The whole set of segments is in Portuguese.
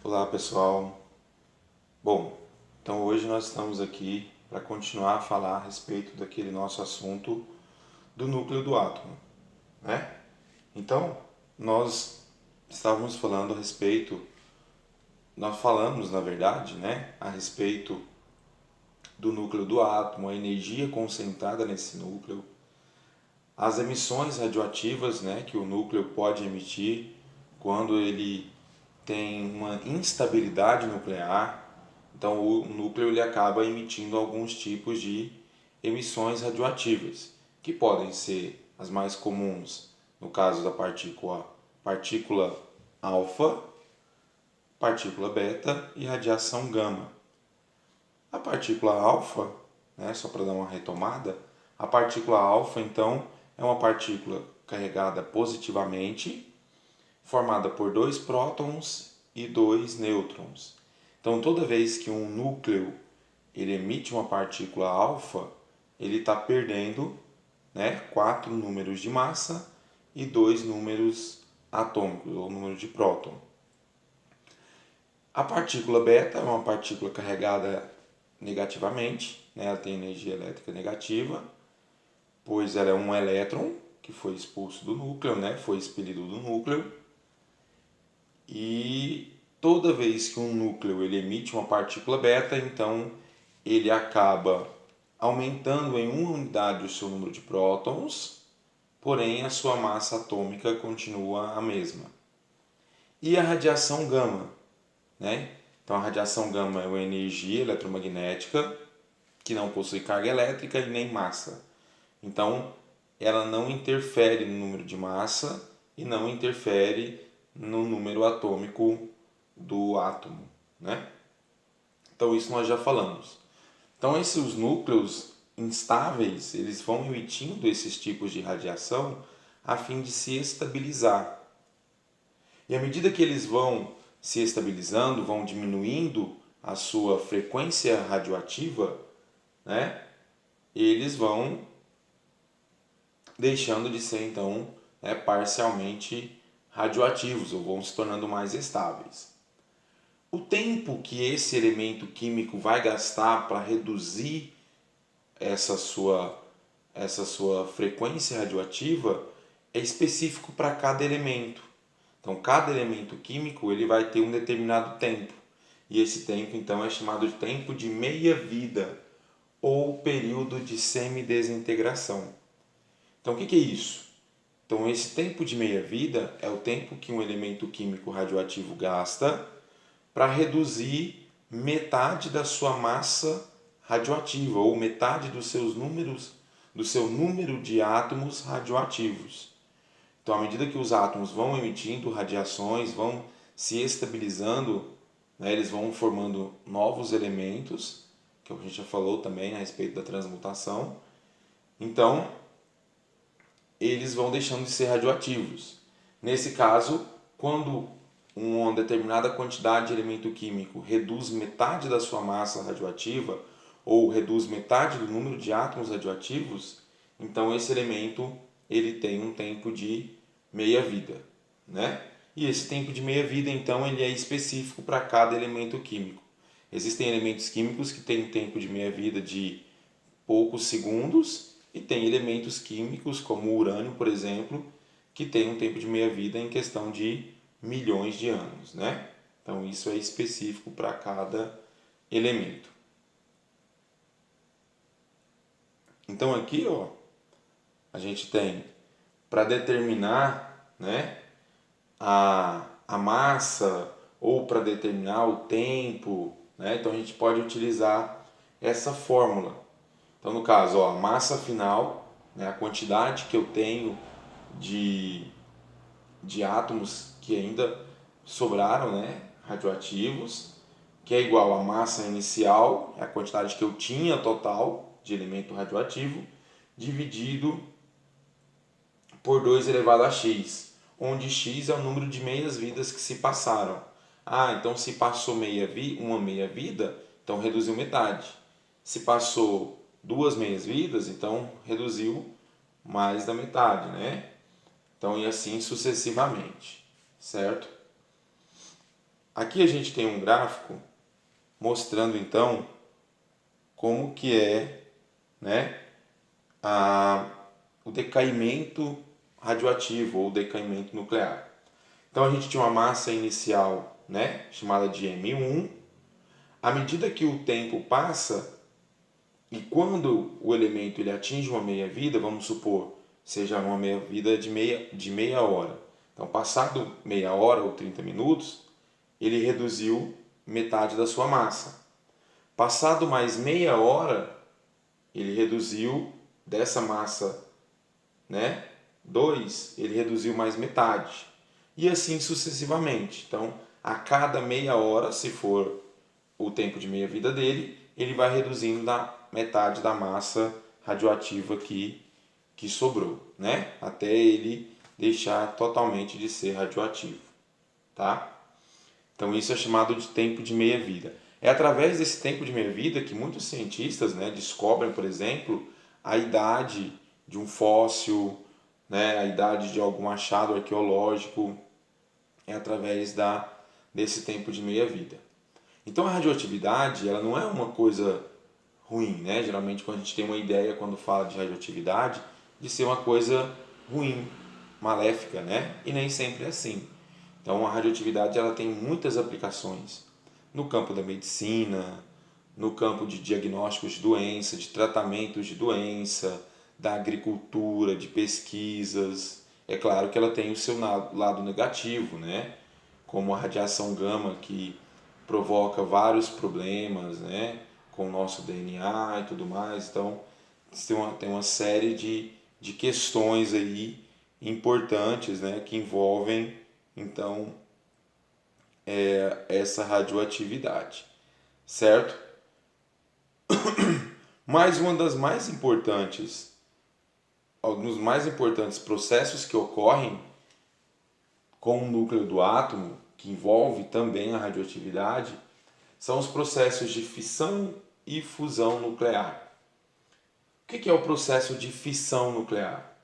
Olá pessoal, bom, então hoje nós estamos aqui para continuar a falar a respeito daquele nosso assunto do núcleo do átomo, né? Então, nós estávamos falando a respeito, nós falamos na verdade, né, a respeito do núcleo do átomo, a energia concentrada nesse núcleo, as emissões radioativas, né, que o núcleo pode emitir quando ele tem uma instabilidade nuclear. Então o núcleo ele acaba emitindo alguns tipos de emissões radioativas, que podem ser as mais comuns no caso da partícula alfa, partícula beta e radiação gama. A partícula alfa, né, só para dar uma retomada, a partícula alfa então é uma partícula carregada positivamente, formada por 2 prótons e 2 nêutrons. Então, toda vez que um núcleo ele emite uma partícula alfa, ele está perdendo, né, 4 números de massa e 2 números atômicos, ou número de próton. A partícula beta é uma partícula carregada negativamente, né, ela tem energia elétrica negativa, pois ela é um elétron que foi expulso do núcleo, né, foi expelido do núcleo. E toda vez que um núcleo ele emite uma partícula beta, então ele acaba aumentando em uma unidade o seu número de prótons, porém a sua massa atômica continua a mesma. E a radiação gama, né? Então a radiação gama é uma energia eletromagnética que não possui carga elétrica e nem massa. Então ela não interfere no número de massa e não interfere no número atômico do átomo, né? Então isso nós já falamos. Então esses núcleos instáveis, eles vão emitindo esses tipos de radiação a fim de se estabilizar. E à medida que eles vão se estabilizando, vão diminuindo a sua frequência radioativa, né? Eles vão deixando de ser então, né, parcialmente radioativos ou vão se tornando mais estáveis. O tempo que esse elemento químico vai gastar para reduzir essa sua frequência radioativa é específico para cada elemento. Então, cada elemento químico ele vai ter um determinado tempo. E esse tempo, então, é chamado de tempo de meia-vida ou período de semidesintegração. Então, o que é isso? Então, esse tempo de meia-vida é o tempo que um elemento químico radioativo gasta para reduzir metade da sua massa radioativa ou metade dos seus números, do seu número de átomos radioativos. Então, à medida que os átomos vão emitindo radiações, vão se estabilizando, né, eles vão formando novos elementos, que a gente já falou também a respeito da transmutação. Então, eles vão deixando de ser radioativos. Nesse caso, quando uma determinada quantidade de elemento químico reduz metade da sua massa radioativa ou reduz metade do número de átomos radioativos, então esse elemento ele tem um tempo de meia-vida, né? E esse tempo de meia-vida, então, ele é específico para cada elemento químico. Existem elementos químicos que têm um tempo de meia-vida de poucos segundos e tem elementos químicos, como o urânio, por exemplo, que tem um tempo de meia-vida em questão de milhões de anos, né? Então isso é específico para cada elemento. Então aqui, ó, a gente tem para determinar, né, a massa ou para determinar o tempo, né? Então a gente pode utilizar essa fórmula. Então no caso, ó, a massa final, né, a quantidade que eu tenho de átomos que ainda sobraram, né, radioativos, que é igual à massa inicial, a quantidade que eu tinha total de elemento radioativo, dividido por 2 elevado a x, onde x é o número de meias-vidas que se passaram. Ah, então se passou uma meia-vida, então reduziu metade. Se passou 2 meias-vidas, então reduziu mais da metade, né? Então, e assim sucessivamente, certo? aqui a gente tem um gráfico mostrando então como que é, né, o decaimento radioativo ou decaimento nuclear. Então a gente tinha uma massa inicial, né, chamada de M1. À medida que o tempo passa e quando o elemento ele atinge uma meia-vida, vamos supor, seja uma meia-vida de meia hora. Então, passado meia hora ou 30 minutos, ele reduziu metade da sua massa. Passado mais meia hora, ele reduziu dessa massa, né, 2, ele reduziu mais metade. E assim sucessivamente. Então, a cada meia hora, se for o tempo de meia-vida dele, ele vai reduzindo da metade da massa radioativa que sobrou, né? Até ele deixar totalmente de ser radioativo, tá? Então isso é chamado de tempo de meia-vida. É através desse tempo de meia-vida que muitos cientistas, né, descobrem, por exemplo, a idade de um fóssil, né, a idade de algum achado arqueológico, é através desse tempo de meia-vida. Então a radioatividade, ela não é uma coisa ruim, né? Geralmente quando a gente tem uma ideia quando fala de radioatividade, de ser uma coisa ruim, maléfica, né? E nem sempre é assim. Então a radioatividade ela tem muitas aplicações no campo da medicina, no campo de diagnósticos de doença, de tratamentos de doença, da agricultura, de pesquisas. É claro que ela tem o seu lado negativo, né? Como a radiação gama que provoca vários problemas, né? Com o nosso DNA e tudo mais. Então tem uma série de questões aí importantes, né? Que envolvem então essa radioatividade, certo? Mas uma das mais importantes, alguns mais importantes processos que ocorrem com o núcleo do átomo, que envolve também a radioatividade, são os processos de fissão e fusão nuclear. O que é o processo de fissão nuclear?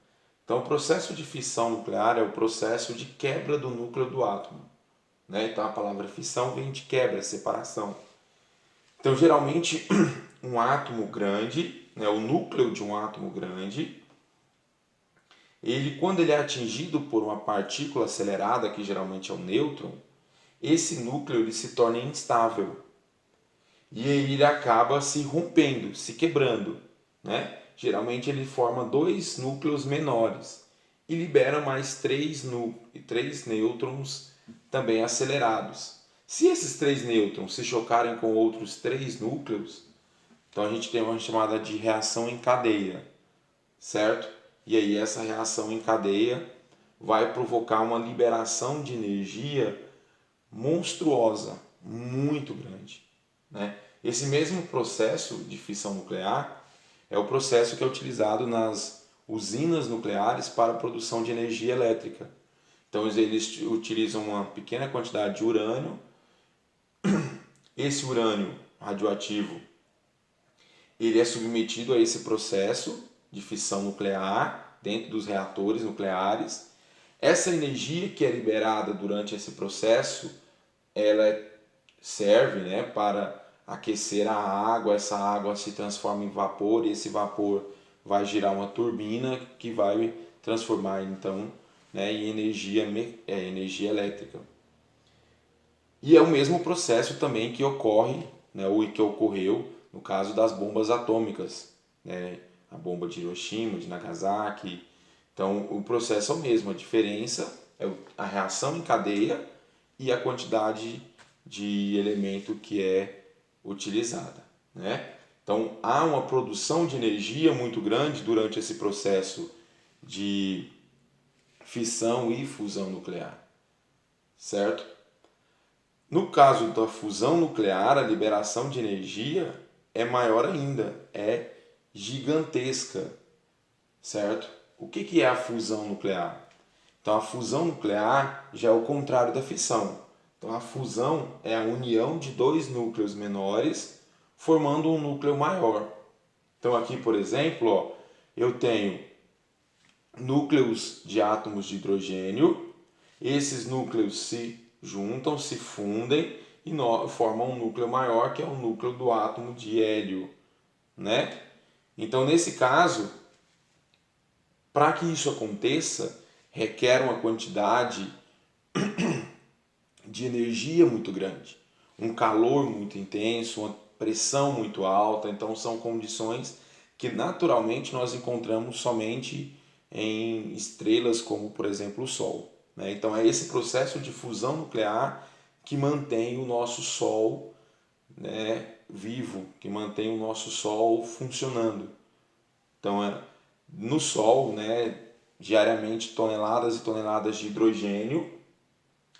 Então, o processo de fissão nuclear é o processo de quebra do núcleo do átomo, né? Então, a palavra fissão vem de quebra, separação. Então, geralmente, um átomo grande, né, o núcleo de um átomo grande, quando ele é atingido por uma partícula acelerada, que geralmente é o nêutron, esse núcleo ele se torna instável. E aí ele acaba se rompendo, se quebrando, né? Geralmente ele forma 2 núcleos menores e libera mais 3 nêutrons também acelerados. Se esses 3 nêutrons se chocarem com outros 3 núcleos, então a gente tem uma chamada de reação em cadeia, certo? E aí essa reação em cadeia vai provocar uma liberação de energia monstruosa, muito grande, né? Esse mesmo processo de fissão nuclear é o processo que é utilizado nas usinas nucleares para a produção de energia elétrica. Então eles utilizam uma pequena quantidade de urânio. Esse urânio radioativo ele é submetido a esse processo de fissão nuclear dentro dos reatores nucleares. Essa energia que é liberada durante esse processo, ela serve, né, para aquecer a água, essa água se transforma em vapor e esse vapor vai girar uma turbina que vai transformar então, né, em energia elétrica. E é o mesmo processo também que ocorre, né, ou que ocorreu no caso das bombas atômicas, né, a bomba de Hiroshima, de Nagasaki. Então o processo é o mesmo, a diferença é a reação em cadeia e a quantidade de elemento que é utilizada, né? Então há uma produção de energia muito grande durante esse processo de fissão e fusão nuclear, certo? No caso da fusão nuclear, a liberação de energia é maior ainda, é gigantesca, certo? O que é a fusão nuclear? Então a fusão nuclear já é o contrário da fissão. Então a fusão é a união de 2 núcleos menores formando um núcleo maior. Então aqui, por exemplo, ó, eu tenho núcleos de átomos de hidrogênio. Esses núcleos se juntam, se fundem e formam um núcleo maior, que é o núcleo do átomo de hélio, né? Então, nesse caso, para que isso aconteça, requer uma quantidade de energia muito grande, um calor muito intenso, uma pressão muito alta. Então, são condições que naturalmente nós encontramos somente em estrelas como, por exemplo, o Sol, né? Então, é esse processo de fusão nuclear que mantém o nosso Sol, né, vivo, que mantém o nosso Sol funcionando. Então, no Sol, né, diariamente toneladas e toneladas de hidrogênio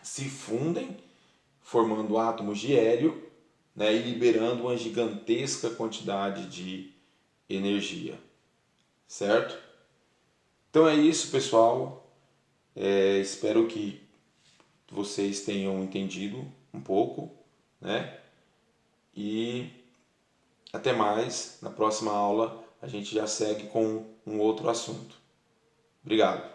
se fundem, formando átomos de hélio, né, e liberando uma gigantesca quantidade de energia, certo? Então é isso, pessoal. Espero que vocês tenham entendido um pouco, né? E até mais. Na próxima aula a gente já segue com um outro assunto. Obrigado.